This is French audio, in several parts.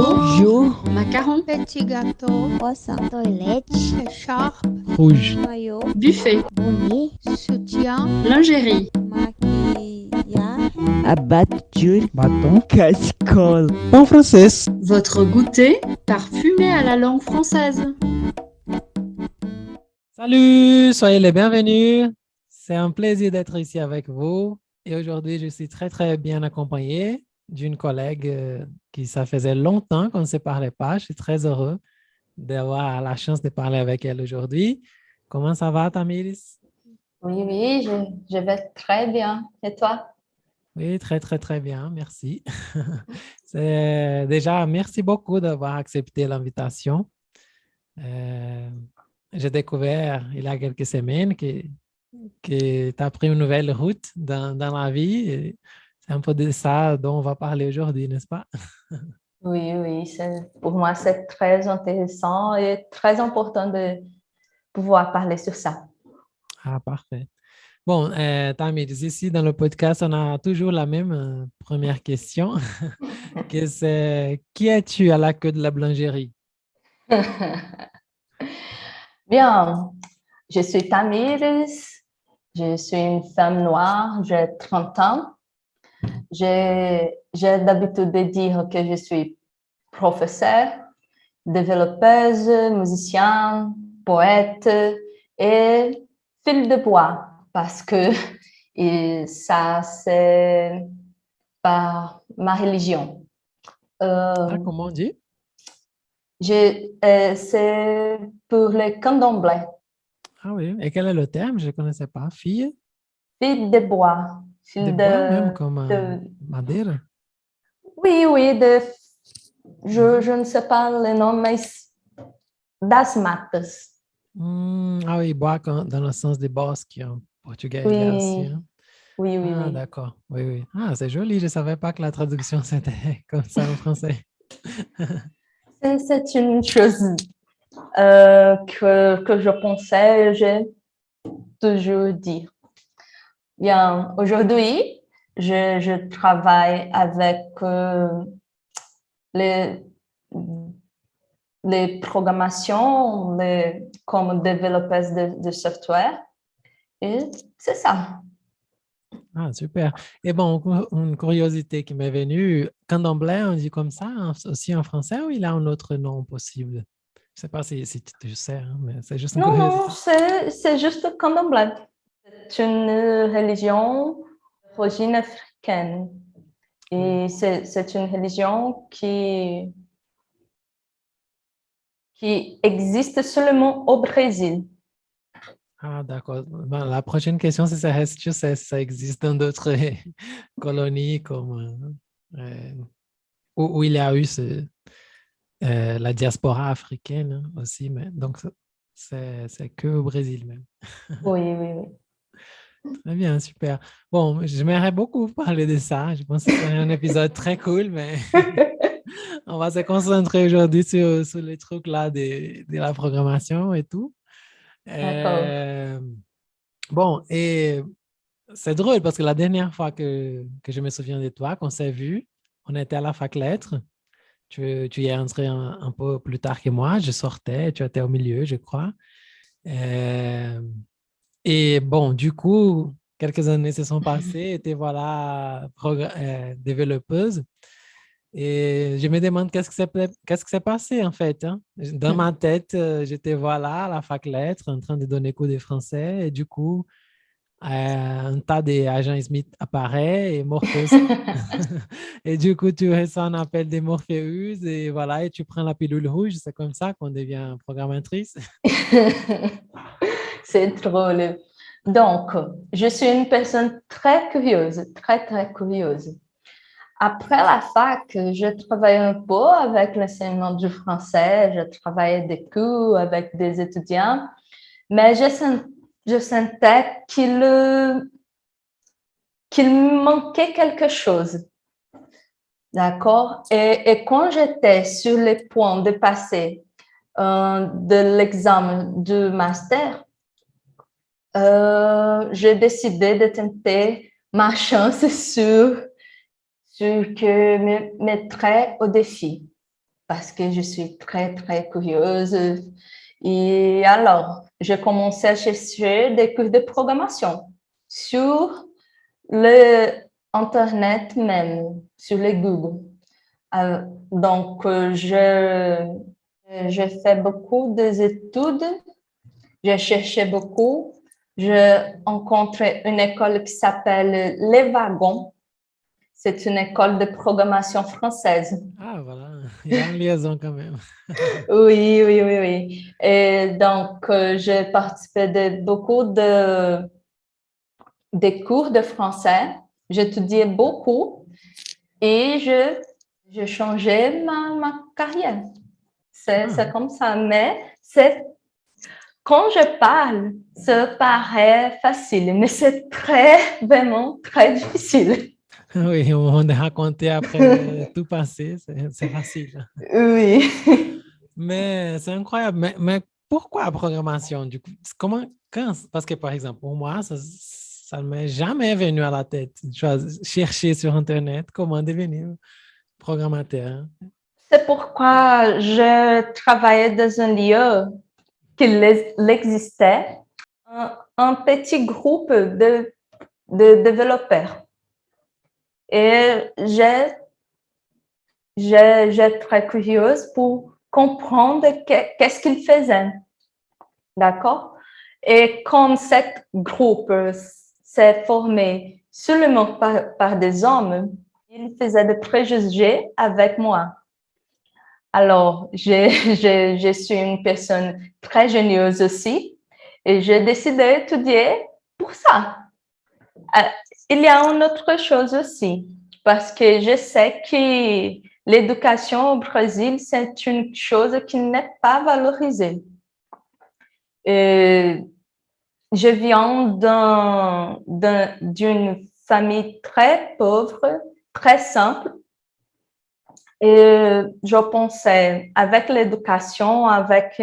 Jaune. Macaron. Petit gâteau. Croissant. Toilette. Écharpe. Rouge. Maillot. Buffet. Bonnet. Soutien. Lingerie. Maquillage. Abatture. Bâton. Casserole. En français. Votre goûter parfumé à la langue française. Salut, soyez les bienvenus. C'est un plaisir d'être ici avec vous. Et aujourd'hui, je suis très, très bien accompagné d'une collègue qui ça faisait longtemps qu'on ne se parlait pas. Je suis très heureux d'avoir la chance de parler avec elle aujourd'hui. Comment ça va, Tamiris? Oui, je vais très bien. Et toi? Oui, très, très, très bien. Merci. Déjà, merci beaucoup d'avoir accepté l'invitation. J'ai découvert il y a quelques semaines que tu as pris une nouvelle route dans la vie. Et c'est un peu de ça dont on va parler aujourd'hui, n'est-ce pas? Oui, pour moi, c'est très intéressant et très important de pouvoir parler sur ça. Ah, parfait. Bon, Tamiris, ici dans le podcast, on a toujours la même première question, que c'est qui es-tu à la queue de la boulangerie? Bien, je suis Tamiris, je suis une femme noire, j'ai 30 ans. J'ai l'habitude de dire que je suis professeure, développeuse, musicienne, poète et fil de bois parce que ça, c'est par ma religion. Comment on dit? C'est pour les candomblés. Ah oui, et quel est le terme? Je ne connaissais pas. Fille? Fil de bois. De bois même, comme Madeira? Oui, je ne sais pas le nom, mais das matas. Ah oui, bois dans le sens des bosques en portugais. Il y a aussi, hein? Oui. Ah, d'accord. Oui. Ah, c'est joli. Je ne savais pas que la traduction, c'était comme ça en français. C'est une chose que je pensais, j'ai toujours dit. Bien, aujourd'hui, je travaille avec les programmations comme développeuse de software. Et c'est ça. Ah, super. Et bon, une curiosité qui m'est venue, candomblé, on dit comme ça aussi en français ou il a un autre nom possible? Je ne sais pas si tu sais, hein, mais c'est juste une curiosité. Non, c'est juste candomblé. C'est une religion d'origine africaine. Et c'est une religion qui existe seulement au Brésil. Ah, d'accord. Ben, la prochaine question, c'est ça, est-ce que tu sais si ça existe dans d'autres colonies comme où il y a eu la diaspora africaine, hein, aussi, mais donc c'est que au Brésil même. Oui. Très bien, super. Bon, j'aimerais beaucoup parler de ça. Je pense que c'est un épisode très cool, mais on va se concentrer aujourd'hui sur les trucs là de la programmation et tout. D'accord. Bon, et c'est drôle parce que la dernière fois que je me souviens de toi, qu'on s'est vu, on était à la fac lettres. Tu y es entré un peu plus tard que moi. Je sortais, tu étais au milieu, je crois. Et bon, du coup, quelques années se sont passées et te voilà développeuse. Et je me demande qu'est-ce qui s'est passé en fait, hein? Dans ma tête, j'étais voilà à la fac lettres en train de donner cours de français et du coup, un tas d'agents Smith apparaît et Morpheus. Et du coup, tu reçois un appel de Morpheus et voilà, et tu prends la pilule rouge. C'est comme ça qu'on devient programmatrice. C'est drôle. Donc, je suis une personne très curieuse, très curieuse. Après la fac, je travaillais un peu avec l'enseignement du français, je travaillais des cours avec des étudiants, mais je sentais qu'il me manquait quelque chose. D'accord? Et quand j'étais sur le point de passer de l'examen du master, j'ai décidé de tenter ma chance sur ce que me mettrait au défi. parce que je suis très, très curieuse. Et alors, j'ai commencé à chercher des cours de programmation sur le Internet même, sur le Google. Donc, je fais beaucoup d'études, j'ai cherché beaucoup. J'ai rencontré une école qui s'appelle Les Wagons. C'est une école de programmation française. Ah, voilà, il y a une liaison quand même. Oui, oui, oui, oui. Et donc, j'ai participé de beaucoup des cours de français. J'étudiais beaucoup et je changeais ma carrière. C'est comme ça. Mais quand je parle, ça paraît facile, mais c'est vraiment très difficile. Oui, on a raconté après tout passé, c'est facile. Oui. Mais c'est incroyable. Mais pourquoi la programmation, du coup? Parce que, par exemple, pour moi, ça ne m'est jamais venu à la tête de chercher sur Internet comment devenir programmateur. C'est pourquoi je travaillais dans un lieu qu'il existait, un petit groupe de développeurs. Et j'ai très curieuse pour comprendre qu'est-ce qu'ils faisaient. D'accord? Et comme ce groupe s'est formé seulement par des hommes, ils faisaient des préjugés avec moi. Alors, je suis une personne très génieuse aussi et j'ai décidé d'étudier pour ça. Il y a une autre chose aussi, parce que je sais que l'éducation au Brésil, c'est une chose qui n'est pas valorisée. Je viens d'une famille très pauvre, très simple. Et je pensais, avec l'éducation, avec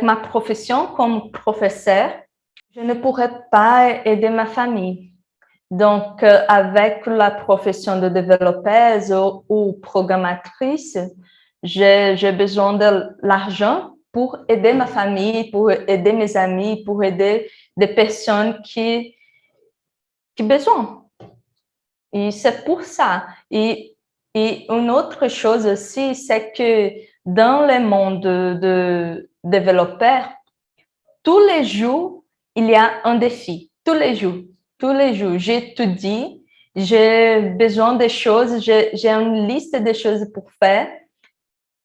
ma profession comme professeur, je ne pourrais pas aider ma famille. Donc, avec la profession de développeuse ou programmatrice, j'ai besoin de l'argent pour aider ma famille, pour aider mes amis, pour aider des personnes qui ont besoin. Et c'est pour ça. Et une autre chose aussi, c'est que dans le monde de développeurs, tous les jours, il y a un défi. Tous les jours. J'étudie, j'ai besoin de choses, j'ai une liste de choses pour faire.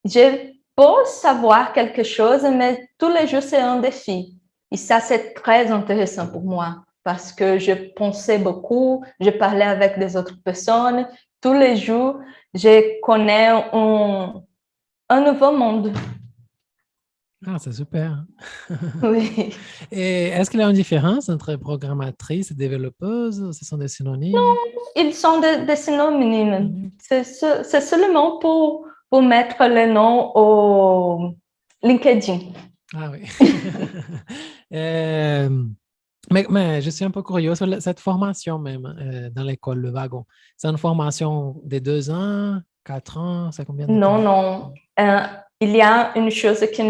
Je peux savoir quelque chose, mais tous les jours, c'est un défi. Et ça, c'est très intéressant pour moi parce que je pensais beaucoup, je parlais avec des autres personnes. Tous les jours, je connais un nouveau monde. Ah, c'est super. Oui. Et est-ce qu'il y a une différence entre programmatrice et développeuse? Ce sont des synonymes? Non, ils sont des synonymes. C'est seulement pour mettre le nom au LinkedIn. Ah oui. Mais je suis un peu curieux sur cette formation même dans l'école Le Wagon. C'est une formation de 2 ans, 4 ans, c'est combien de temps? Non. Il y a une chose que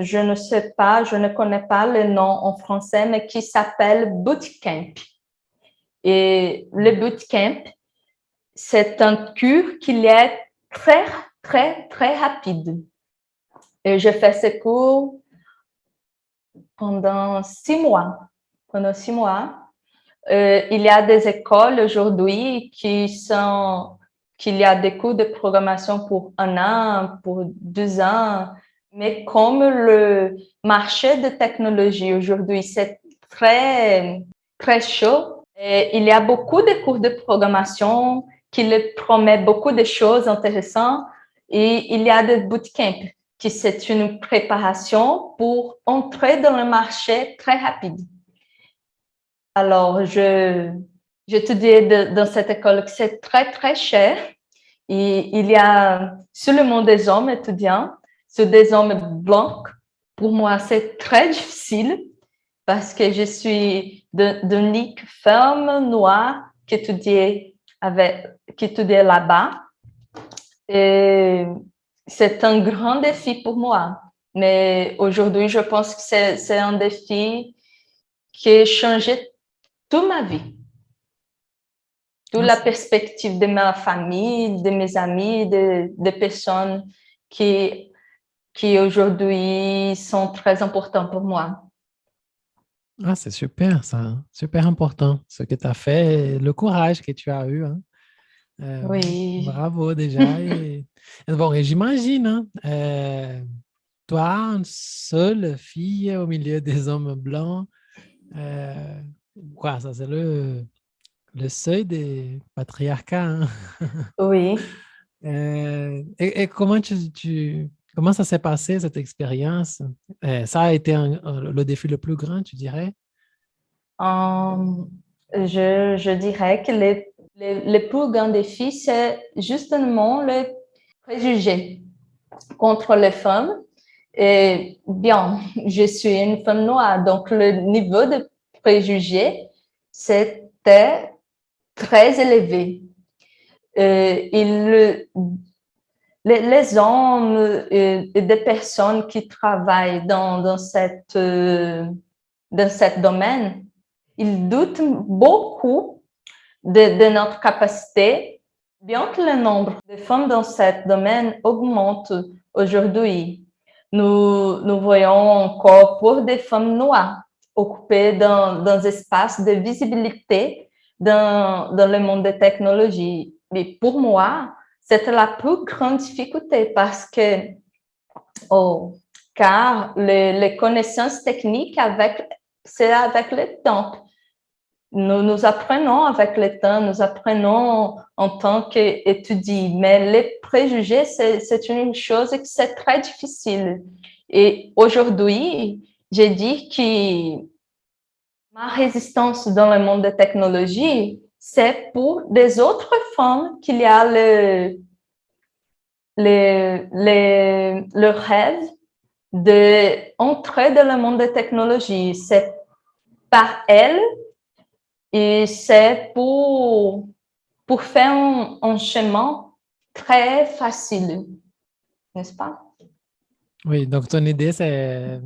je ne sais pas, je ne connais pas le nom en français, mais qui s'appelle bootcamp. Et le bootcamp, c'est un cours qui est très, très, très rapide. Et je fais ce cours pendant 6 mois. Il y a des écoles aujourd'hui qu'il y a des cours de programmation pour 1 an, pour 2 ans. Mais comme le marché de technologie aujourd'hui, c'est très, très chaud, et il y a beaucoup de cours de programmation qui promettent beaucoup de choses intéressantes. Et il y a des bootcamps qui c'est une préparation pour entrer dans le marché très rapide. Alors, j'étudiais dans cette école qui c'est très, très cher. Et il y a seulement des hommes étudiants, c'est des hommes blancs. Pour moi, c'est très difficile parce que je suis d'unique femme noire qui étudiait là-bas. Et c'est un grand défi pour moi. Mais aujourd'hui, je pense que c'est un défi qui a changé toute ma vie. Toute la perspective de ma famille, de mes amis, des personnes qui aujourd'hui sont très importantes pour moi. Ah, c'est super ça, hein. Super important ce que tu as fait, et le courage que tu as eu, hein. Oui. Bravo déjà. Et bon, et j'imagine, hein, toi, une seule fille au milieu des hommes blancs, euh, quoi, ça c'est le seuil des patriarcats, hein. Oui. Et comment ça s'est passé cette expérience? Ça a été le défi le plus grand, tu dirais? Je dirais que les plus grands défis, c'est justement le préjugé contre les femmes. Et bien, je suis une femme noire, donc le niveau de préjugé, c'était très élevé. Les hommes et des personnes qui travaillent dans ce domaine, ils doutent beaucoup de notre capacité, bien que le nombre de femmes dans ce domaine augmente aujourd'hui. Nous voyons encore pour des femmes noires occupées dans des espaces de visibilité dans le monde des technologies. Mais pour moi, c'était la plus grande difficulté parce que, car les connaissances techniques c'est avec le temps. Nous apprenons avec le temps, nous apprenons en tant qu'étudiants, mais les préjugés, c'est une chose que c'est très difficile. Et aujourd'hui, j'ai dit que ma résistance dans le monde des technologies, c'est pour des autres femmes qu'il y a le rêve d'entrer dans le monde des technologies. C'est par elles et c'est pour faire un chemin très facile, n'est-ce pas? Oui, donc ton idée, c'est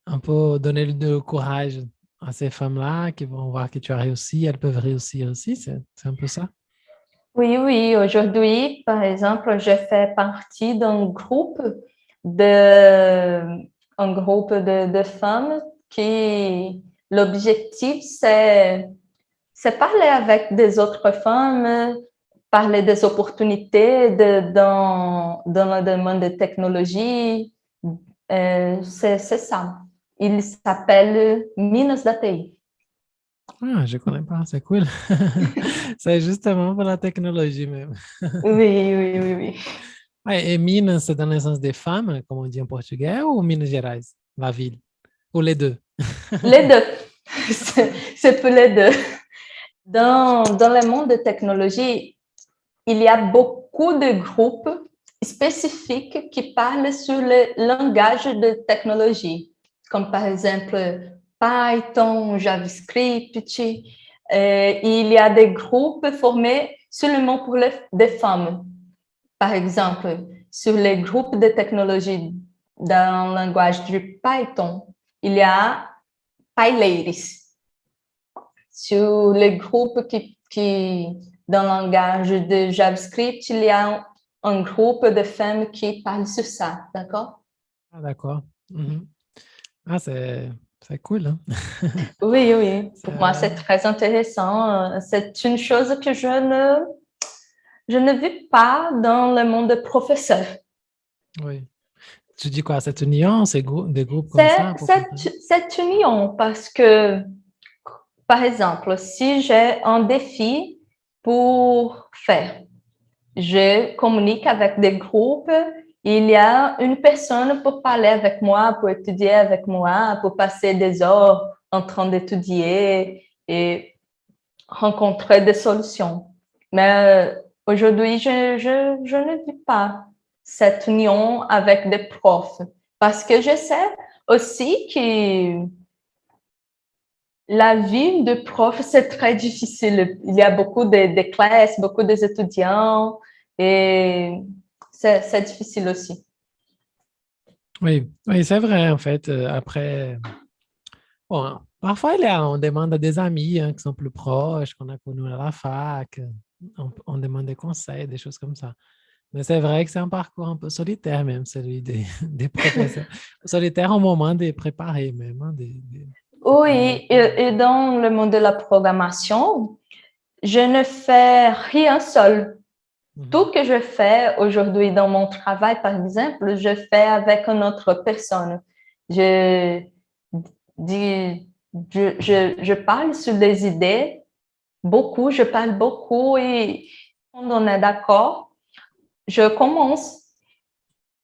un peu donner le courage à ces femmes-là qui vont voir que tu as réussi, elles peuvent réussir aussi, c'est un peu ça? Oui, aujourd'hui, par exemple, je fais partie d'un groupe de femmes qui, l'objectif, c'est parler avec des autres femmes, parler des opportunités dans le domaine de technologie. C'est ça. Il s'appelle Minas da TI. Ah, je connais pas, c'est cool. C'est justement pour la technologie même. Oui. Ouais, et Minas, c'est dans le sens des femmes, comme on dit en portugais, ou Minas Gerais, la ville? Ou les deux? Les deux. C'est pour les deux. Dans le monde de technologie, il y a beaucoup de groupes spécifiques qui parlent sur le langage de technologie, comme par exemple Python, JavaScript. Il y a des groupes formés seulement pour des femmes. Par exemple, sur les groupes de technologie dans le langage du Python, il y a PyLadies. Sur les groupes qui dans le langage de JavaScript, il y a un groupe de femmes qui parlent sur ça, d'accord? Ah, d'accord. Mhm. Ah, c'est cool, hein? Oui. Pour moi, c'est très intéressant. C'est une chose que je ne vis pas dans le monde de professeur. Oui. Tu dis quoi? C'est une union, des groupes comme ça? C'est une union parce que, par exemple, si j'ai un défi pour faire, je communique avec des groupes, il y a une personne pour parler avec moi, pour étudier avec moi, pour passer des heures en train d'étudier et rencontrer des solutions. Mais aujourd'hui, je ne vis pas cette union avec des profs parce que je sais aussi que la vie de prof, c'est très difficile. Il y a beaucoup de classes, beaucoup d'étudiants et c'est difficile aussi. Oui, oui, c'est vrai, en fait. Après, bon, parfois, on demande à des amis hein, qui sont plus proches, qu'on a connus à la fac. On demande des conseils, des choses comme ça. Mais c'est vrai que c'est un parcours un peu solitaire, même, celui des professeurs. Solitaire au moment de préparer, même. Hein, Oui, et dans le monde de la programmation, je ne fais rien seul. Tout que je fais aujourd'hui dans mon travail, par exemple, je fais avec une autre personne. Je, je parle sur des idées, beaucoup, je parle beaucoup et quand on est d'accord, je commence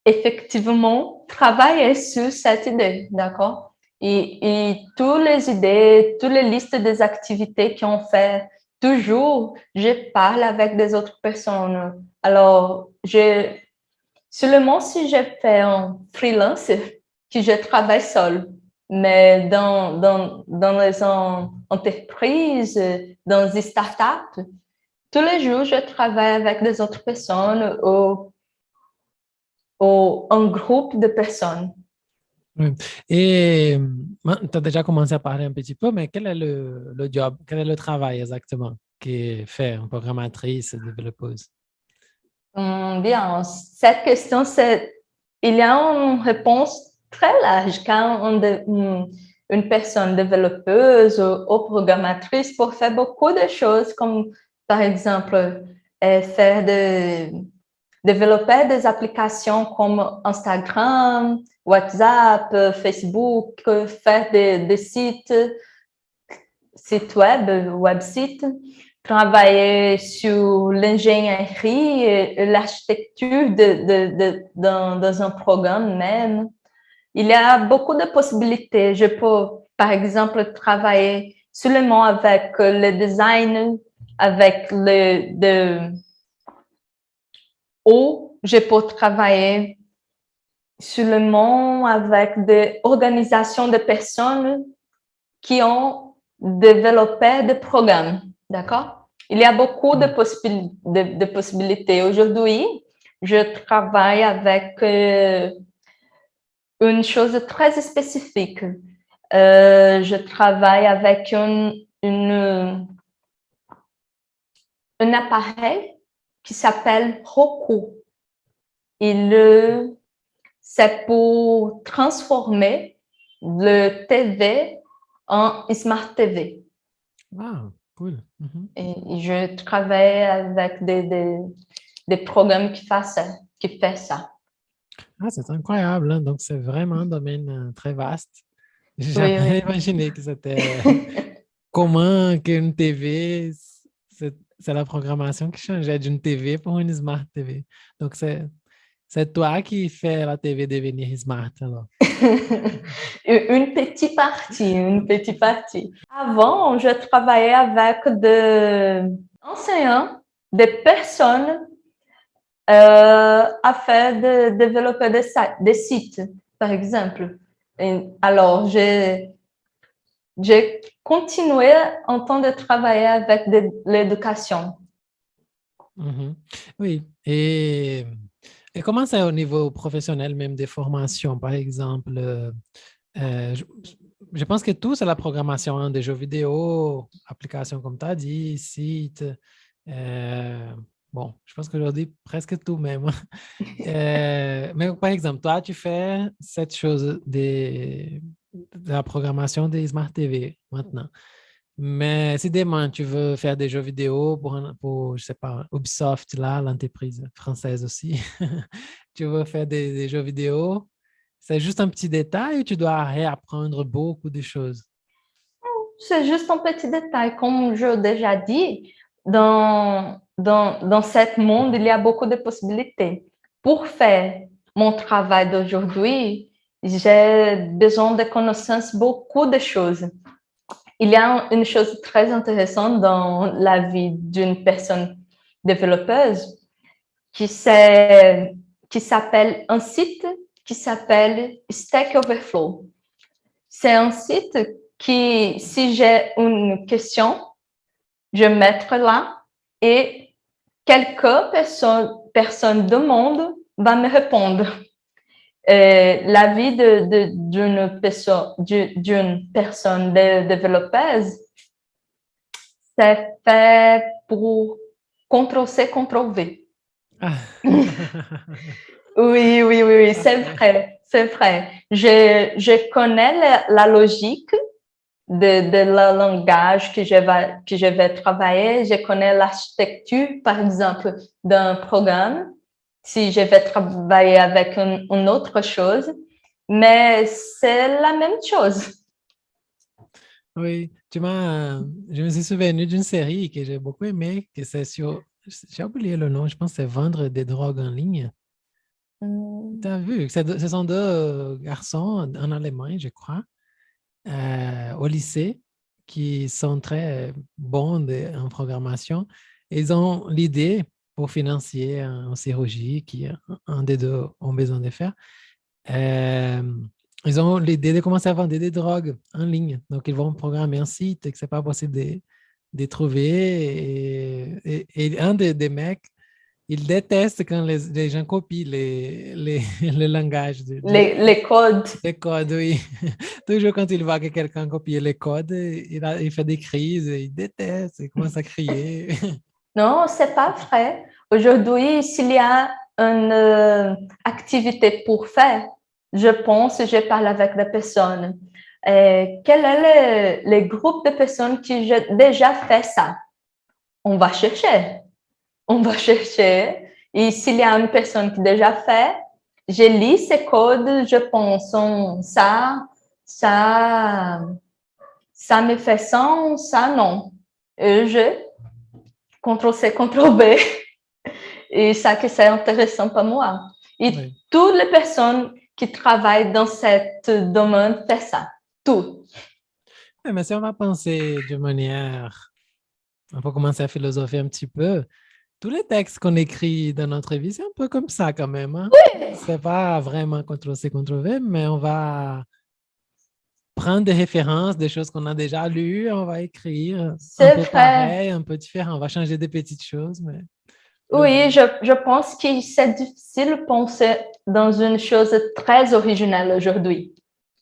effectivement travailler sur cette idée, d'accord? Et toutes les idées, toutes les listes des activités qu'on fait, toujours, je parle avec des autres personnes. Alors, seulement si je fais un freelance, que je travaille seul. Mais dans les entreprises, dans les startups, tous les jours, je travaille avec des autres personnes ou un groupe de personnes. Oui. Et tu as déjà commencé à parler un petit peu, mais quel est le job, quel est le travail exactement qui est fait en programmatrice, développeuse? Bien, cette question, il y a une réponse très large quand une personne développeuse ou programmatrice pour faire beaucoup de choses, comme par exemple développer des applications comme Instagram, WhatsApp, Facebook, faire des sites web, websites, travailler sur l'ingénierie et l'architecture dans un programme même. Il y a beaucoup de possibilités. Je peux, par exemple, travailler seulement avec le design, avec ou je peux travailler seulement avec des organisations de personnes qui ont développé des programmes, d'accord? Il y a beaucoup de possibilités. Aujourd'hui, je travaille avec une chose très spécifique. Je travaille avec un appareil qui s'appelle Roku. C'est pour transformer le TV en Smart TV. Ah, cool. Mhm. Et je travaille avec des programmes qui font ça. Ah, c'est incroyable. Hein. Donc, c'est vraiment un domaine très vaste. J'ai Oui, jamais imaginé que c'était comment qu'une TV, c'est la programmation qui changeait d'une TV pour une Smart TV. Donc, c'est toi qui fais la TV devenir Smart, alors. Une petite partie, une petite partie. Avant, je travaillais avec des enseignants, des personnes à faire développer des sites, par exemple. Et alors, j'ai continué en temps de travailler avec l'éducation. Mhm. Oui. Et comment c'est au niveau professionnel, même des formations, par exemple? Euh, je, je pense que tout, c'est la programmation hein, des jeux vidéo, applications comme tu as dit, sites. euh, bon, je pense qu'aujourd'hui, presque tout même. Mais par exemple, toi, tu fais cette chose de la programmation des Smart TV maintenant. Mais si demain, tu veux faire des jeux vidéo pour je sais pas, Ubisoft, là, l'entreprise française aussi, tu veux faire des jeux vidéo, c'est juste un petit détail ou tu dois réapprendre beaucoup de choses? C'est juste un petit détail. Comme je l'ai déjà dit, dans ce monde, il y a beaucoup de possibilités. Pour faire mon travail d'aujourd'hui, j'ai besoin de connaissances beaucoup de choses. Il y a une chose très intéressante dans la vie d'une personne développeuse qui s'appelle un site qui s'appelle Stack Overflow. C'est un site qui, si j'ai une question, je vais mettre là et quelques personnes demandent va me répondre. La vie d'une personne développeuse, c'est fait pour CTRL-C, CTRL-V. Ah. Oui, c'est vrai, c'est vrai. Je connais la logique de le langage que je vais travailler. Je connais l'architecture, par exemple, d'un programme, si je vais travailler avec une autre chose, mais c'est la même chose. Oui, je me suis souvenu d'une série que j'ai beaucoup aimée, que c'est sur, j'ai oublié le nom, je pense que c'est Vendre des drogues en ligne. Tu as vu, ce sont deux garçons en Allemagne, je crois, au lycée, qui sont très bons en programmation. Ils ont l'idée pour financer en chirurgie, qui un des deux ont besoin de faire. Ils ont l'idée de commencer à vendre des drogues en ligne. Donc, ils vont programmer un site et que ce n'est pas possible de trouver. Et un des mecs, il déteste quand les gens copient le langage, Les codes. les codes, oui. Toujours quand il voit que quelqu'un copie les codes, il fait des crises, il déteste, il commence à crier. Non, c'est pas vrai. Aujourd'hui, s'il y a une activité pour faire, je parle avec des personnes. Quel est le groupe de personnes qui ont déjà fait ça? On va chercher. On va chercher. Et s'il y a une personne qui a déjà fait, je lis ces codes, je pense, ça me fait sens, ça non. Et je CTRL-C, CTRL-V. Et ça que c'est intéressant pour moi. Et Oui. toutes les personnes qui travaillent dans ce domaine font ça. Tout. Mais si on va penser de manière, on va commencer à philosopher un petit peu, tous les textes qu'on écrit dans notre vie, c'est un peu comme ça quand même. Hein? C'est pas vraiment CTRL-C, CTRL-V, mais on va prendre des références, des choses qu'on a déjà lues, on va écrire un C'est peu vrai. pareil, un peu différent. On va changer des petites choses, mais Oui, je pense que c'est difficile de penser dans une chose très originale aujourd'hui.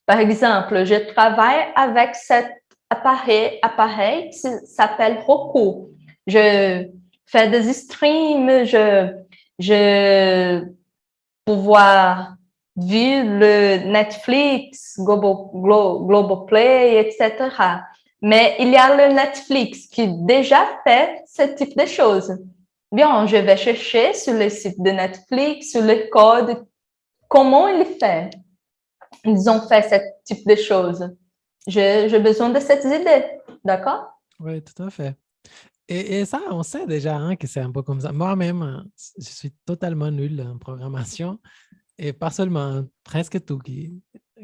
Par exemple, je travaille avec cet appareil qui s'appelle Roku. Je fais des streams, je pouvoir vu le Netflix, Globoplay, etc. Mais il y a le Netflix qui déjà fait ce type de choses. Bien, je vais chercher sur le site de Netflix, sur le code, comment ils font. Ils ont fait ce type de choses. J'ai besoin de cette idée, d'accord? oui, tout à fait. Et ça, on sait déjà hein, que c'est un peu comme ça. Moi-même, je suis totalement nul en programmation. Et pas seulement, presque tout que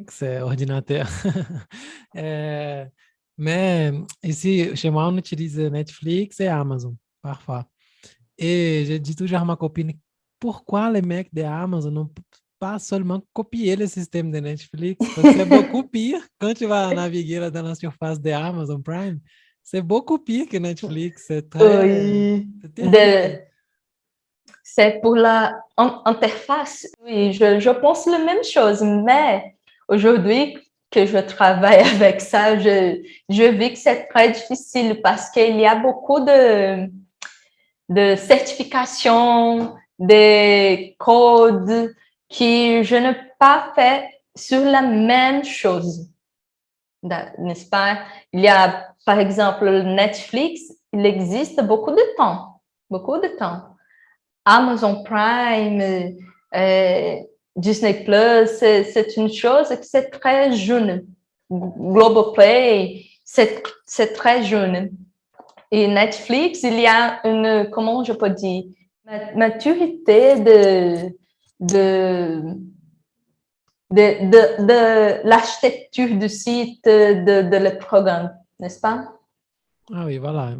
c'est ordinateur. Mais ici, chez moi, on utilise Netflix et Amazon, parfois. Et je dis toujours à ma copine, pourquoi les mecs de Amazon n'ont pas seulement copié le système de Netflix? Parce que c'est beaucoup pire quand tu vas naviguer là dans la surface de Amazon Prime. C'est beaucoup pire que Netflix. C'est très... Oui. c'est terrible. C'est pour l'interface. Oui, je pense la même chose, mais aujourd'hui que je travaille avec ça, je vis que c'est très difficile parce qu'il y a beaucoup de certifications, de codes que je n'ai pas fait sur la même chose. N'est-ce pas? Il y a, par exemple, Netflix, il existe beaucoup de temps. Beaucoup de temps. Amazon Prime, Disney Plus, c'est une chose que c'est très jeune. Globoplay, c'est très jeune. Et Netflix, il y a une, comment je peux dire, maturité de l'architecture du site, de le programme, n'est-ce pas? Ah oui, voilà.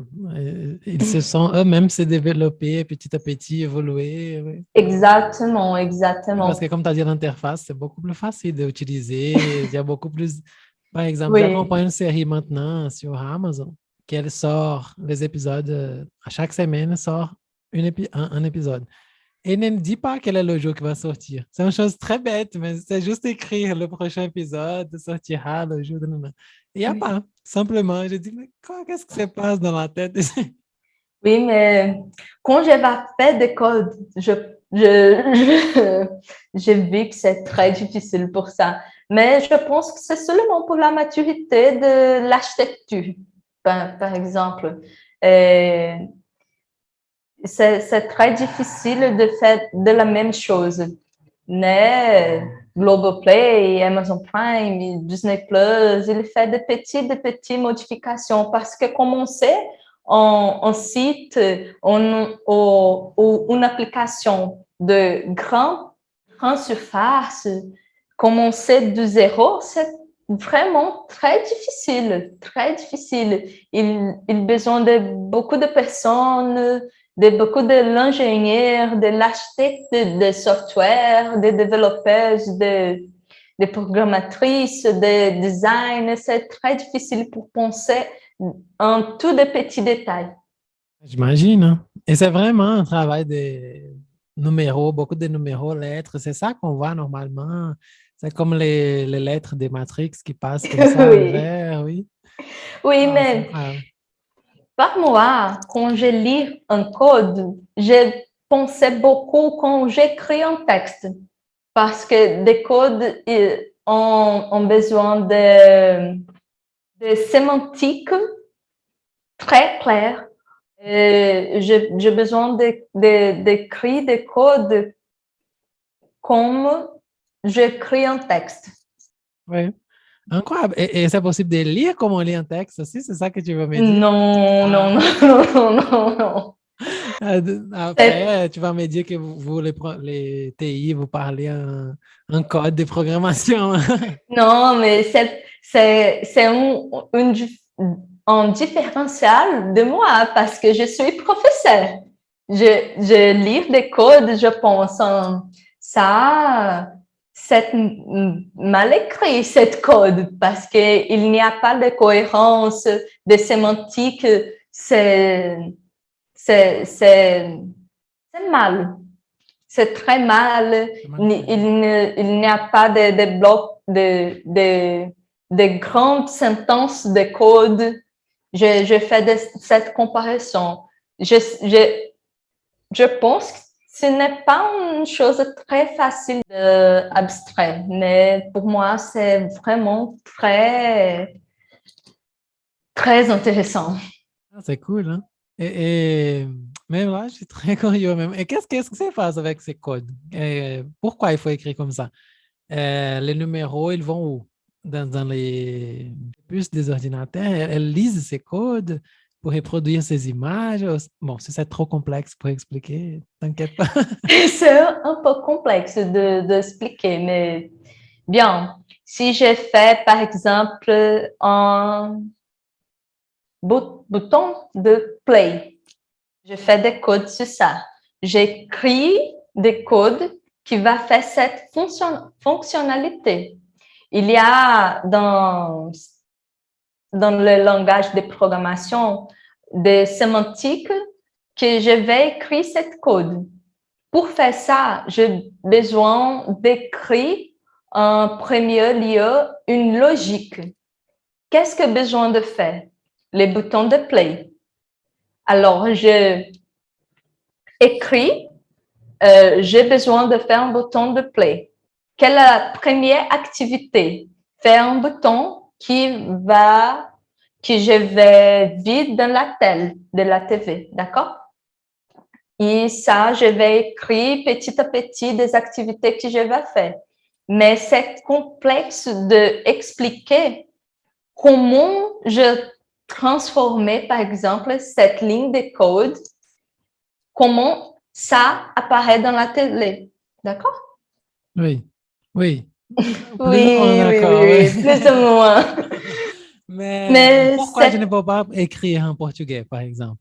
Ils se sont eux-mêmes se développés petit à petit, évoluer. Oui. Exactement, Parce exactement. que comme tu as dit, l'interface, c'est beaucoup plus facile d'utiliser. Il y a beaucoup plus... Par exemple, Oui. j'accompagne une série maintenant sur Amazon, qu'elle sort les épisodes, à chaque semaine sort un épisode. Et ne me dis pas quel est le jour qui va sortir. C'est une chose très bête, mais c'est juste écrire le prochain épisode sortira le jour de... Il n'y a Oui. pas. Simplement, je dis, mais quoi, qu'est-ce qui se passe dans la tête? Oui, mais quand je vais faire des codes, je, j'ai vu que c'est très difficile pour ça. Mais je pense que c'est seulement pour la maturité de l'architecture, par exemple. Euh, c'est très difficile de faire de la même chose. Né, Globoplay, Amazon Prime, Disney Plus, il fait de petites modifications parce que comme on sait, un site ou une application de grande surface, commencer de zéro, c'est vraiment très difficile, très difficile. Il a besoin de beaucoup de personnes, de beaucoup de l'ingénieur, de l'architecte de software, des développeurs, des programmatrices, des designers. C'est très difficile pour penser en tous les petits détails. J'imagine, hein. Et c'est vraiment un travail de numéros, beaucoup de numéros, lettres. C'est ça qu'on voit normalement. C'est comme les lettres des Matrix qui passent comme ça Oui. vert, oui. Oui, C'est mais incroyable. par moi, quand je lis un code, je pensais beaucoup quand j'écris un texte. Parce que des codes ont besoin de sémantique très claire. J'ai besoin d'écrire des codes comme j'écris un texte. Oui. Incroyable. Et c'est possible de lire comme on lit un texte aussi? C'est ça que tu veux me dire? Non, non, non, non, non, non. Après, tu vas me dire que vous les TI, vous parlez un code de programmation. Non, mais c'est un différentiel de moi parce que je suis professeur. Je lis des codes, je pense, ça, c'est mal écrit, cette code, parce qu'il n'y a pas de cohérence, de sémantique, c'est mal. C'est très mal. Il n'y a pas de blocs, de grandes sentences de code. Je fais cette comparaison. Je pense que ce n'est pas une chose très facile d'abstraire, mais pour moi, c'est vraiment très intéressant. Ah, c'est cool, hein? Et même là, je suis très curieux même. Et qu'est-ce que ça passe avec ces codes? Pourquoi il faut écrire comme ça? Les numéros, ils vont où? Dans les puces des ordinateurs, elles lisent ces codes pour reproduire ces images. Bon, si c'est trop complexe pour expliquer, t'inquiète pas. C'est un peu complexe d'expliquer, mais bien, si j'ai fait, par exemple, un bouton de play, je fais des codes sur ça. J'écris des codes qui vont faire cette fonctionnalité. Il y a dans le langage de programmation des sémantiques que je vais écrire cette code. Pour faire ça, j'ai besoin d'écrire en premier lieu une logique. Qu'est-ce que j'ai besoin de faire? Les boutons de play. Alors, je écris, j'ai besoin de faire un bouton de play. Quelle est la première activité? Faire un bouton que je vais vide dans la télé, de la TV, d'accord? Et ça, je vais écrire petit à petit des activités que je vais faire. Mais c'est complexe d'expliquer comment je transformer, par exemple, cette ligne de code, comment ça apparaît dans la télé. D'accord? Oui, oui. Plus ou moins Oui, d'accord, oui, oui. plus ou moins. Mais Mais pourquoi je ne peux pas écrire en portugais, par exemple?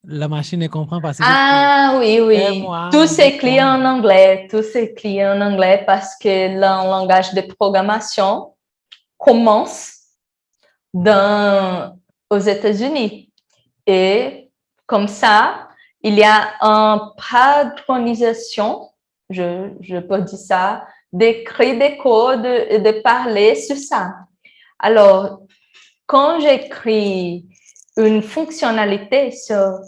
La machine ne comprend pas. Si je dis, Ah, oui, oui. fais-moi Tout un s'écrit bouton. en anglais. Tout s'écrit en anglais parce que le langage de programmation commence aux États-Unis. Et comme ça, il y a une patronisation, je peux dire ça, d'écrire des codes et de parler sur ça. Alors, quand j'écris une fonctionnalité sur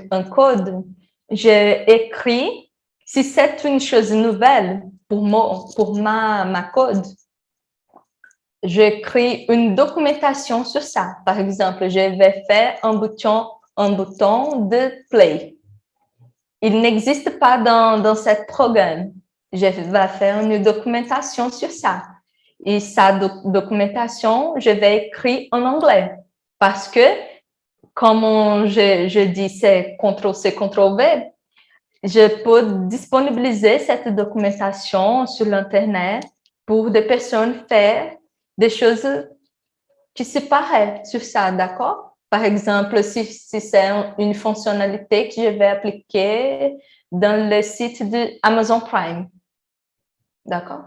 un code, j'ai écrit si c'est une chose nouvelle pour ma code. J'écris une documentation sur ça. Par exemple, je vais faire un bouton de play. Il n'existe pas dans ce programme. Je vais faire une documentation sur ça. Et sa documentation, je vais écrire en anglais. Parce que, comme je dis, c'est CTRL-C, CTRL-V, je peux disponibiliser cette documentation sur l'Internet pour des personnes faire des choses qui se paraissent sur ça, d'accord? Par exemple, si c'est une fonctionnalité que je vais appliquer dans le site de Amazon Prime, d'accord?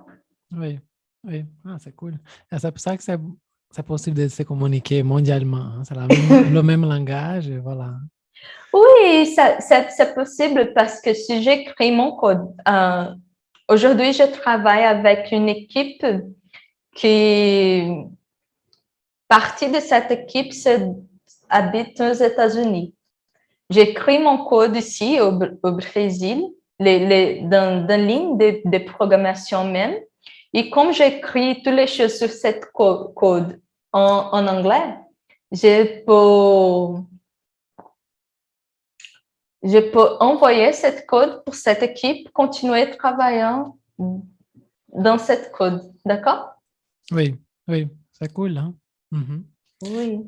Oui, oui. Ah, c'est cool. Et c'est pour ça que c'est possible de se communiquer mondialement, hein. C'est le même langage, et voilà. Oui, c'est possible parce que si j'écris mon code, aujourd'hui, je travaille avec une équipe qui, partie de cette équipe, habite aux États-Unis. J'écris mon code ici au Brésil, dans ligne de programmation même. Et comme j'écris toutes les choses sur cette code en anglais, je peux envoyer cette code pour cette équipe, continuer travaillant dans cette code. D'accord? Oui, oui, c'est cool, hein? Mhm. Oui.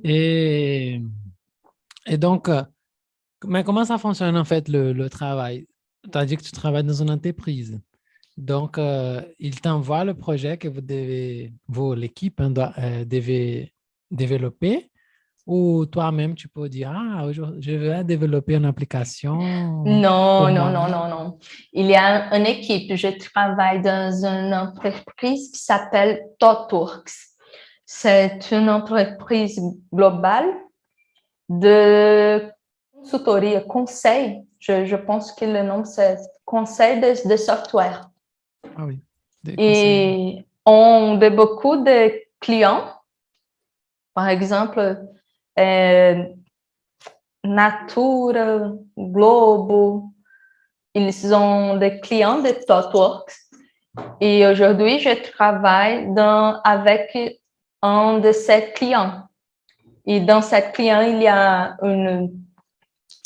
Et donc, mais comment ça fonctionne en fait le travail? Tu as dit que tu travailles dans une entreprise. Donc, il t'envoie le projet que l'équipe hein, devez développer, ou toi-même tu peux dire, ah, aujourd'hui, je vais développer une application pour Non, non, moi. non, non, non. Il y a une équipe. Je travaille dans une entreprise qui s'appelle ThoughtWorks. C'est une entreprise globale de consultoria, conseil. Je pense que le nom, c'est conseil de software. Ah oui, des conseils. Et on a beaucoup de clients. Par exemple, Natura, Globo, ils ont des clients de ThoughtWorks. Et aujourd'hui, je travaille avec un de ces clients. Et dans ce client, il y a une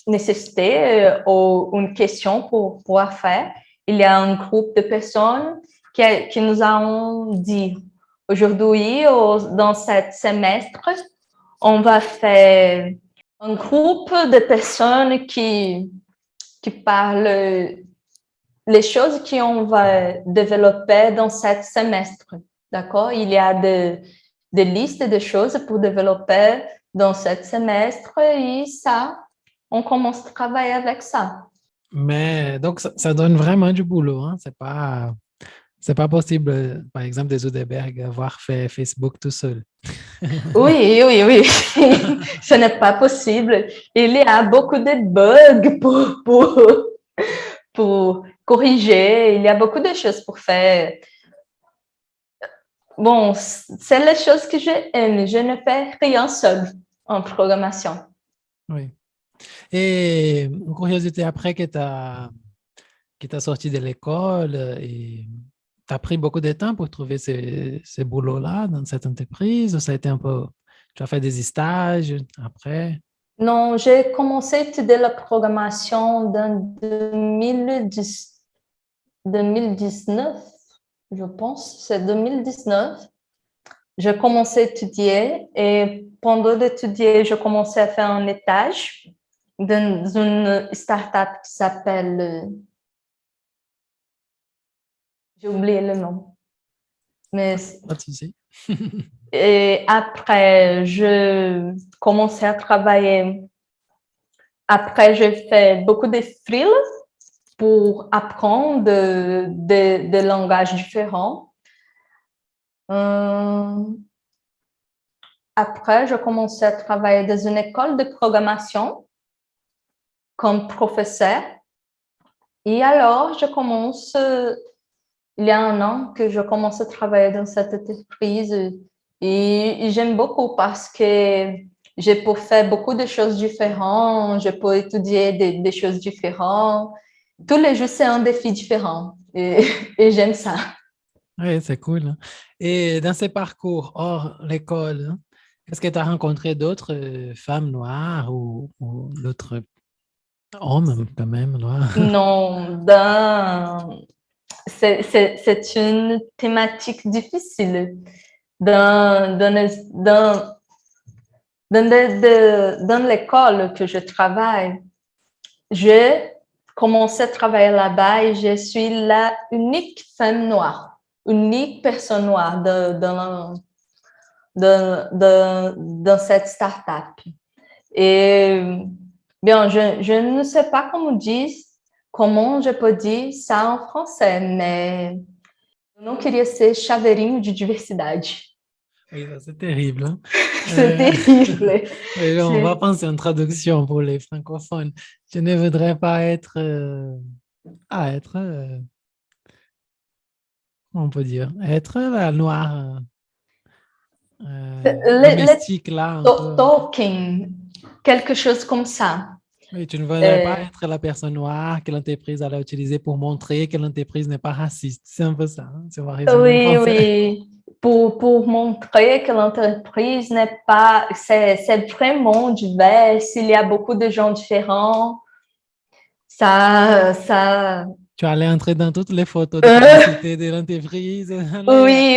nécessité ou une question pour faire. Il y a un groupe de personnes qui nous ont dit aujourd'hui, dans ce semestre, on va faire un groupe de personnes qui parlent les choses qu'on va développer dans ce semestre. D'accord? Il y a des listes de choses pour développer dans ce semestre et ça, on commence à travailler avec ça. Mais donc, ça donne vraiment du boulot, hein? C'est pas possible, par exemple, des Zuckerberg avoir fait Facebook tout seul. Oui, oui, oui. Ce n'est pas possible. Il y a beaucoup de bugs pour corriger. Il y a beaucoup de choses pour faire. Bon, c'est les choses que j'aime. Je ne fais rien seul en programmation. Oui. Et une curiosité, après que tu as sorti de l'école, et tu as pris beaucoup de temps pour trouver ce boulot-là dans cette entreprise, ou ça a été un peu, tu as fait des stages après? Non, j'ai commencé à étudier la programmation dans 2019, je pense. C'est 2019. J'ai commencé à étudier et pendant d'étudier, je commençais à faire un étage dans une start-up qui s'appelle... J'ai oublié le nom. Mais Pas de souci. et après, je commençais à travailler. Après, j'ai fait beaucoup de freelance pour apprendre des langages différents. Après, je commençais à travailler dans une école de programmation comme professeur. Et alors, il y a un an que je commence à travailler dans cette entreprise et j'aime beaucoup parce que j'ai pu faire beaucoup de choses différentes, je peux étudier des choses différentes. Tous les jours, c'est un défi différent et j'aime ça. Oui, c'est cool, hein. Et dans ces parcours hors l'école, hein, est-ce que tu as rencontré d'autres femmes noires ou d'autres hommes quand même noirs? Non, c'est une thématique difficile. Dans l'école que je travaille, je commencé à travailler là-bas et je suis la unique femme noire, unique personne noire dans cette start-up. Et bien, je ne sais pas comment je peux dire ça en français, mais eu não queria ser chaveirinho de diversidade. Oui, ça, c'est terrible, hein. C'est terrible. Oui, on va penser en traduction pour les francophones. Je ne voudrais pas être, on peut dire, être la noire domestique là. Talking, quelque chose comme ça. Oui, tu ne voudrais pas être la personne noire que l'entreprise allait utiliser pour montrer que l'entreprise n'est pas raciste. C'est un peu ça, hein? Si on va résumer en français. Oui. Pour montrer que l'entreprise n'est pas, c'est vraiment divers, il y a beaucoup de gens différents. Ça. Tu allais entrer dans toutes les photos de publicité de l'entreprise. Oui.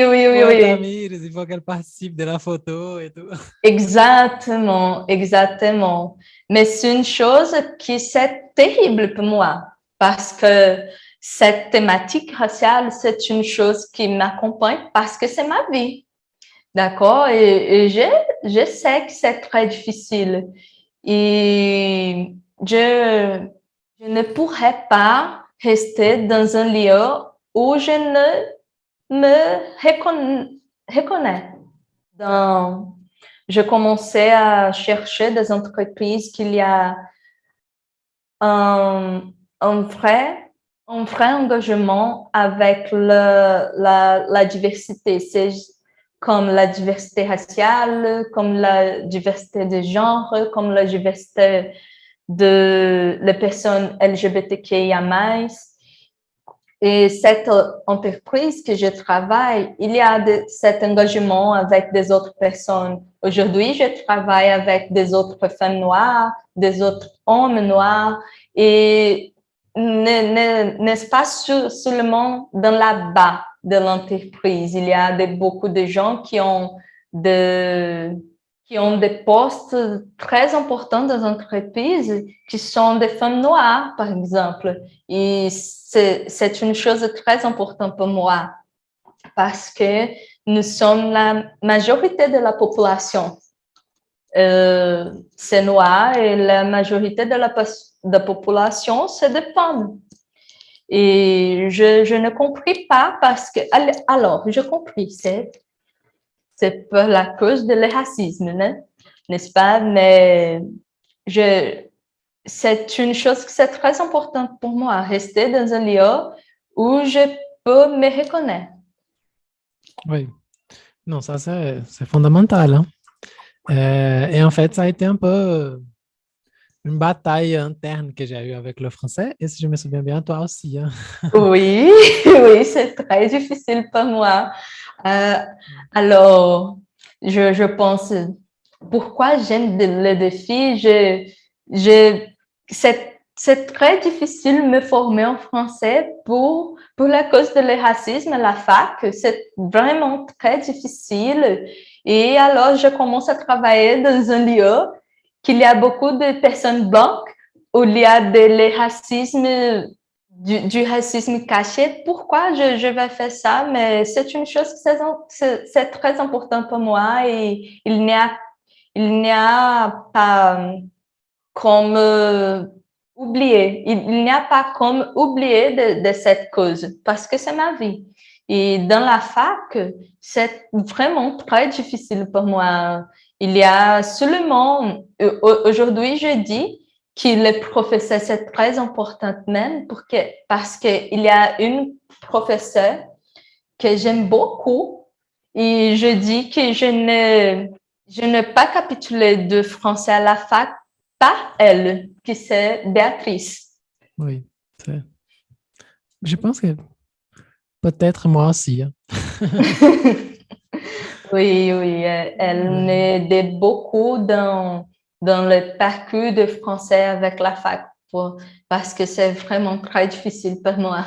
Il faut qu'elle participe de la photo et tout. Exactement. Mais c'est une chose qui c'est terrible pour moi parce que cette thématique raciale, c'est une chose qui m'accompagne parce que c'est ma vie. D'accord? Et je sais que c'est très difficile. Et je ne pourrais pas rester dans un lieu où je ne me reconnais. Je commençais à chercher des entreprises qu'il y a un vrai engagement avec la diversité. C'est comme la diversité raciale, comme la diversité de genre, comme la diversité les personnes LGBTQIA+. Et cette entreprise que je travaille, il y a cet engagement avec des autres personnes. Aujourd'hui, je travaille avec des autres femmes noires, des autres hommes noirs, et n'est-ce pas seulement dans la bas de l'entreprise. Il y a beaucoup de gens qui ont des postes très importants dans l'entreprise, qui sont des femmes noires, par exemple. Et c'est une chose très importante pour moi, parce que nous sommes la majorité de la population. C'est noir et la majorité de la population, c'est des femmes. Et je ne compris pas parce que... Alors, je compris, c'est pour la cause de le racisme, n'est-ce pas? Mais c'est une chose qui est très importante pour moi, rester dans un lieu où je peux me reconnaître. Oui, non, ça c'est fondamental, hein? Et en fait, ça a été un peu une bataille interne que j'ai eue avec le français. Et si je me souviens bien, toi aussi, hein? Oui, c'est très difficile pour moi. Alors, je pense, pourquoi j'aime le défi? C'est très difficile de me former en français pour la cause de le racisme à la fac. C'est vraiment très difficile. Et alors, je commence à travailler dans un lieu qu'il y a beaucoup de personnes blanches où il y a du racisme caché. Pourquoi je vais faire ça? Mais c'est une chose qui c'est très important pour moi et il n'y a pas comme oublier. Il n'y a pas comme oublier de cette cause parce que c'est ma vie. Et dans la fac, c'est vraiment très difficile pour moi. Il y a seulement, aujourd'hui, je dis que le professeur, c'est très important même parce qu'il y a une professeure que j'aime beaucoup et je dis que je n'ai pas capitulé de français à la fac par elle, qui c'est Béatrice. Oui. Je pense que peut-être moi aussi. Hein. Oui, elle m'aidait beaucoup dans le parcours de français avec la fac parce que c'est vraiment très difficile pour moi.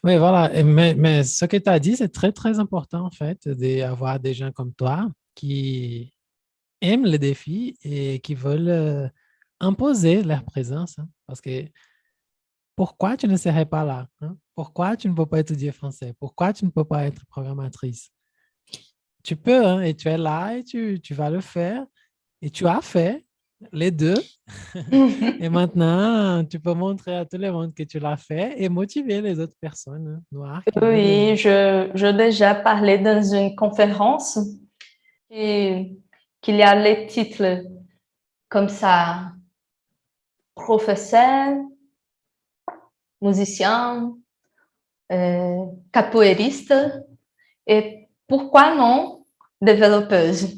Oui, voilà. Mais ce que tu as dit, c'est très, très important, en fait, d'avoir des gens comme toi qui aiment les défis et qui veulent imposer leur présence. Hein. Parce que pourquoi tu ne serais pas là? Hein? Pourquoi tu ne peux pas étudier français? Pourquoi tu ne peux pas être programmatrice? Tu peux, hein, et tu es là et tu vas le faire. Et tu as fait les deux. Et maintenant, tu peux montrer à tout le monde que tu l'as fait et motiver les autres personnes hein, noires qui veulent. Oui, je déjà parlé dans une conférence et qu'il y a les titres comme ça, professeur, musicien, capoeiriste et pourquoi non développeuse.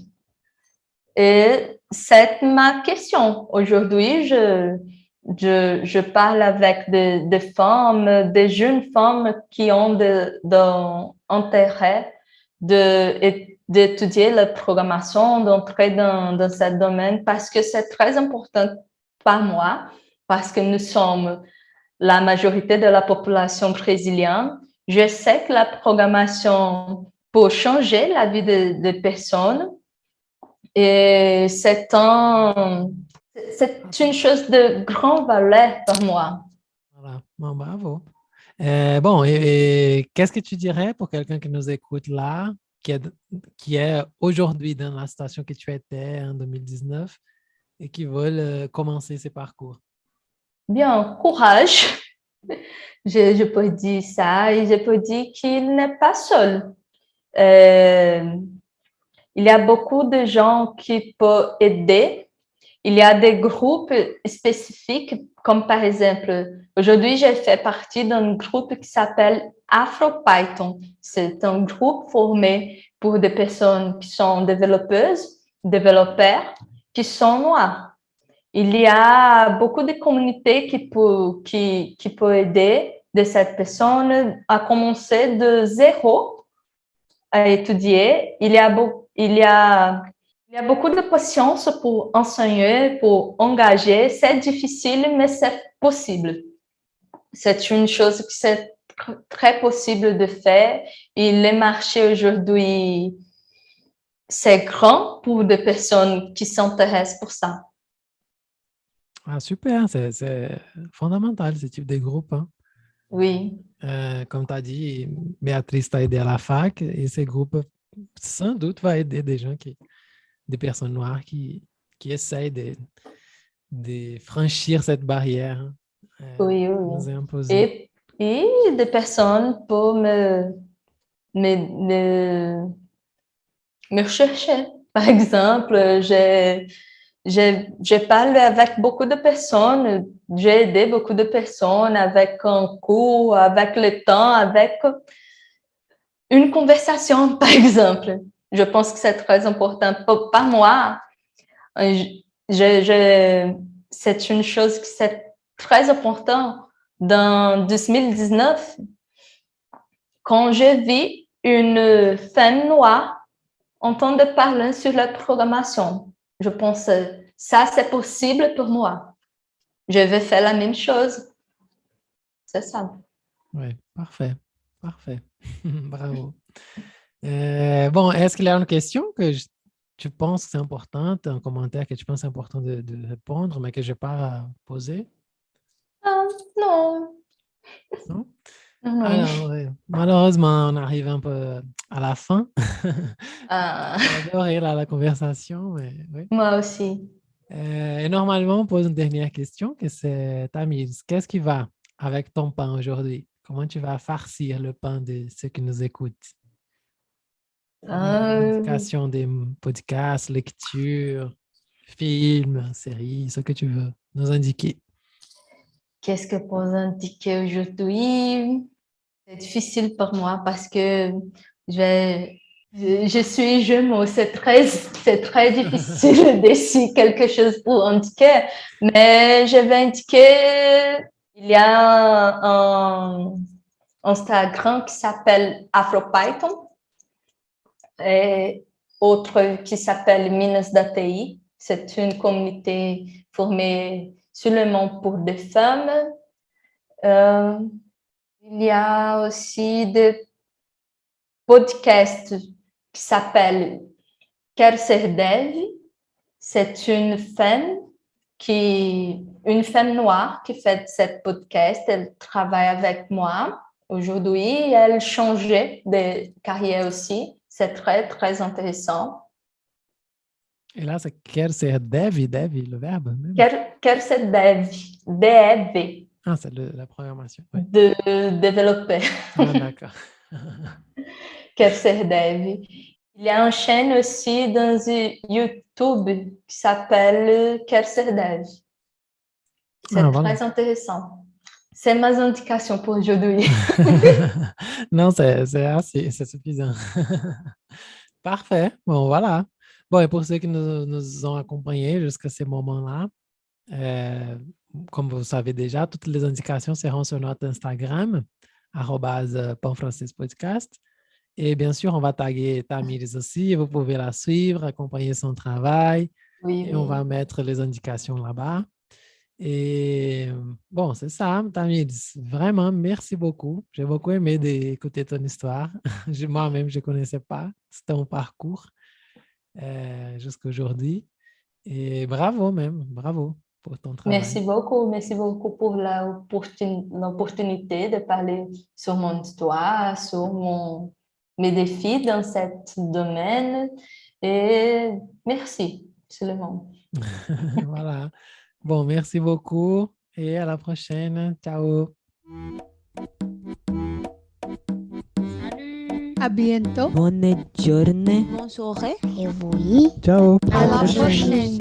Et c'est ma question. Aujourd'hui, je parle avec des femmes, des jeunes femmes qui ont intérêt d'étudier la programmation, d'entrer dans ce domaine parce que c'est très important pour moi, parce que nous sommes la majorité de la population brésilienne. Je sais que la programmation peut changer la vie de personnes et c'est une chose de grande valeur pour moi. Voilà, bon, bravo. Bon, et qu'est-ce que tu dirais pour quelqu'un qui nous écoute là, qui est aujourd'hui dans la station que tu étais en 2019 et qui veut commencer ses parcours? Bien, courage. Je peux dire ça et je peux dire qu'il n'est pas seul. Il y a beaucoup de gens qui peuvent aider. Il y a des groupes spécifiques, comme par exemple, aujourd'hui, j'ai fait partie d'un groupe qui s'appelle AfroPython. C'est un groupe formé pour des personnes qui sont développeurs, qui sont noirs. Il y a beaucoup de communautés qui peuvent aider de cette personne à commencer de zéro à étudier. Il y a beaucoup de patience pour enseigner, pour engager. C'est difficile, mais c'est possible. C'est une chose qui c'est très possible de faire. Et le marché aujourd'hui, c'est grand pour des personnes qui s'intéressent pour ça. Ah, super, c'est fondamental ce type de groupe. Hein. Oui. Comme tu as dit, Béatrice t'a aidé à la fac et ce groupe, sans doute, va aider des personnes noires qui essayent de franchir cette barrière Oui. nous est imposée. Et des personnes pour me chercher. Par exemple, j'ai parlé avec beaucoup de personnes, j'ai aidé beaucoup de personnes avec un cours, avec le temps, avec une conversation, par exemple. Je pense que c'est très important. Pour moi, c'est une chose qui c'est très important. Dans 2019, quand j'ai vu une femme noire entendre parler sur la programmation, je pense ça, c'est possible pour moi. Je vais faire la même chose. C'est ça. Oui, parfait. Bravo. Bon, est-ce qu'il y a une question que tu penses que c'est importante, un commentaire que tu penses important de répondre, mais que je n'ai pas posé? Non. Non? Non. Alors, malheureusement, on arrive un peu à la fin. Ah, J'ai adoré la conversation, mais oui. moi aussi. Et normalement, on pose une dernière question, que c'est Tamise, qu'est-ce qui va avec ton pain aujourd'hui? Comment tu vas farcir le pain de ceux qui nous écoutent? L'éducation des podcasts, lecture, films, séries, ce que tu veux. nous indiquer? Qu'est-ce que pour indiquer aujourd'hui? C'est difficile pour moi parce que je suis jumeau. C'est très difficile d'essayer quelque chose pour indiquer. Mais je vais indiquer, il y a un Instagram qui s'appelle AfroPython et autre qui s'appelle Minas d'ATI. C'est une communauté formée seulement pour des femmes. Il y a aussi des podcasts qui s'appellent Kerserdev. C'est une femme noire qui fait ce podcast. Elle travaille avec moi aujourd'hui. Elle changeait de carrière aussi. C'est très, très intéressant. Et là, c'est Kerserdev, le verbe même? Kerserdev, D-E-V. Ah, c'est la programmation. Oui. De développer. Ah, d'accord. Kerserdev. Il y a une chaîne aussi dans YouTube qui s'appelle Kerserdev. C'est très intéressant. C'est mes indications pour aujourd'hui. Non, c'est assez, c'est suffisant. Parfait. Bon, voilà. Bon, et pour ceux qui nous ont accompagnés jusqu'à ce moment-là, comme vous savez déjà, toutes les indications seront sur notre Instagram, @panfrancespodcast. Et bien sûr, on va taguer Tamiris aussi. Vous pouvez la suivre, accompagner son travail. Oui, et on va mettre les indications là-bas. Et bon, c'est ça, Tamiris. Vraiment, merci beaucoup. J'ai beaucoup aimé d'écouter ton histoire. Moi-même, je ne connaissais pas ton parcours jusqu'à aujourd'hui. Et bravo même, bravo pour ton travail. Merci beaucoup pour l'opportunité de parler sur mon histoire, sur mes défis dans ce domaine. Et merci, seulement. Voilà. Bon, merci beaucoup et à la prochaine. Ciao. À bientôt. Bonne journée. Bonne soirée. Et oui. Ciao. À la prochaine.